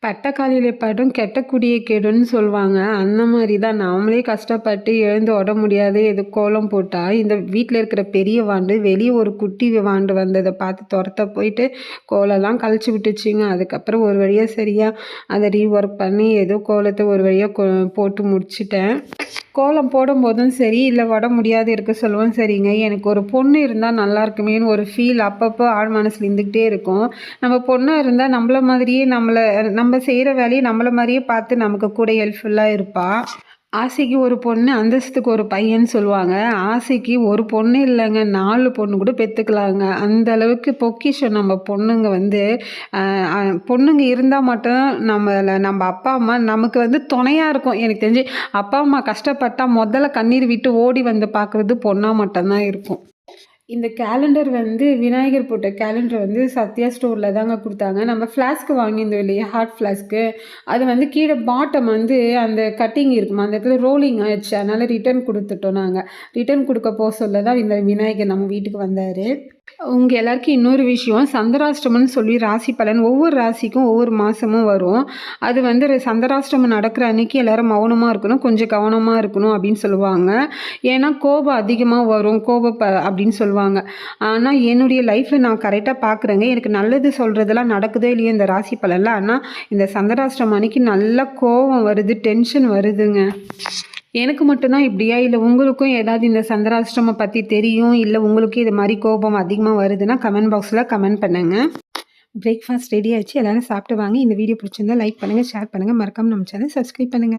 "பட்டக்காலிலே படும் கெட்ட குடியை கெடும்னு" சொல்லுவாங்க. அந்த மாரி தான் நாமளே கஷ்டப்பட்டு எழுந்து உட முடியாது எது கோலம் போட்டா, இந்த வீட்ல இருக்கிற பெரிய வாண்டு வெளிய ஒரு குட்டி வாண்டு வந்தத பார்த்து தொரத்த போயிட்டு கோலம்லாம் கழிச்சு விட்டுச்சுங்க. அதுக்கப்புறம் ஒரு வழியா சரியா அத ரீஒர்க் பண்ணி ஏதோ கோலத்த ஒரு வழியா போட்டு முடிச்சுட்டேன். கோலம் போடும்போதும் சரி, இல்ல உட முடியாது இருக்க சொல்லவும் சரிங்க, எனக்கு ஒரு பொண்ணு இருந்தா நல்லா இருக்குமேன்னு ஒரு ஃபீல் அப்பப்போ ஆழ் மனசுல இருந்துகிட்டே இருக்கும். நம்ம பொண்ணா இருந்தா நம்மள மாதிரியே நம்ம செய்ற வேலைய நம்மள மாரியே பார்த்து நமக்கு கூட ஹெல்ப்ஃபுல்லா இருப்பா. ஆசைக்கு ஒரு பொண்ணு, அந்தஸ்துக்கு ஒரு பையன்னு சொல்லுவாங்க. ஆசைக்கு ஒரு பொண்ணு இல்லங்க, 4 பொண்ணு கூட பெத்துக்கலாங்க. அந்த அளவுக்கு பொக்கிஷம் நம்ம பொண்ணுங்க வந்து. அ அ பொண்ணுங்க இருந்தா மட்டும் நம்ம அப்பா, அம்மா நமக்கு வந்து துணையா இருக்கும். எனக்கு தெரிஞ்சு அப்பா, அம்மா கஷ்டப்பட்டா மொதல்ல கண்ணீர் விட்டு ஓடி வந்து பார்க்குறது பொண்ணா மட்டும் தான் இருக்கும். இந்த கேலண்டர் வந்து விநாயகர் போட்ட கேலண்டர் வந்து சத்யா ஸ்டோர்ல தாங்க குடுத்தாங்க. நம்ம ஃப்ளாஸ்க் வாங்கியிருந்தோம் இல்லையா? Hot flask. அது வந்து கீழ பாட்டம் வந்து அந்த கட்டிங் இருக்குமா, அந்த இடத்துல ரோலிங் ஆயிடுச்சு. அதனால ரிட்டர்ன் குடுத்துட்டோம் நாங்க. ரிட்டர்ன் குடுக்க சொல்ல தான் இந்த விநாயகர் நம்ம வீட்டுக்கு வந்தாரு. உங்க எல்லாருக்கும் இன்னொரு விஷயம், சந்திராஷ்டமம்னு சொல்லி ராசி பலன் ஒவ்வொரு ராசிக்கும் ஒவ்வொரு மாசமும் வரும். அது வந்து சந்திராஷ்டமம் நடக்கிற அன்னைக்கு எல்லாரும் மௌனமா இருக்கணும், கொஞ்சம் கவனமா இருக்கணும் அப்படின்னு சொல்லுவாங்க. ஏன்னா கோபம் அதிகமா வரும், அப்படின்னு சொல்லுவாங்க. ஆனா என்னுடைய லைஃப்ல நான் கரெக்ட்டா பார்க்குறேங்க. எனக்கு நல்லது சொல்றதெல்லாம் நடக்குதோ இல்லையோ இந்த ராசி பலன்ல. ஆனா இந்த சந்திராஷ்டமம் அன்னைக்கு நல்லா கோவம் வருது, டென்ஷன் வருதுங்க. எனக்கு மட்டும் தான் இப்படியா? இல்ல உங்களுக்கும் ஏதாவது இந்த சந்திராஷ்டமம் பத்தி தெரியும், இல்ல உங்களுக்கு இது மாரி கோபம் அதிகமா வருதுன்னா கமெண்ட் பாக்ஸ்ல கமெண்ட் பண்ணுங்க. பிரேக்ஃபாஸ்ட் ரெடி ஆயிடுச்சு. எல்லாரும் சாப்பிட்டு வாங்க. இந்த வீடியோ பிடிச்சிருந்தா லைக் பண்ணுங்க, ஷேர் பண்ணுங்க. மறக்காம நம்ம சேனல் சப்ஸ்கிரைப் பண்ணுங்க.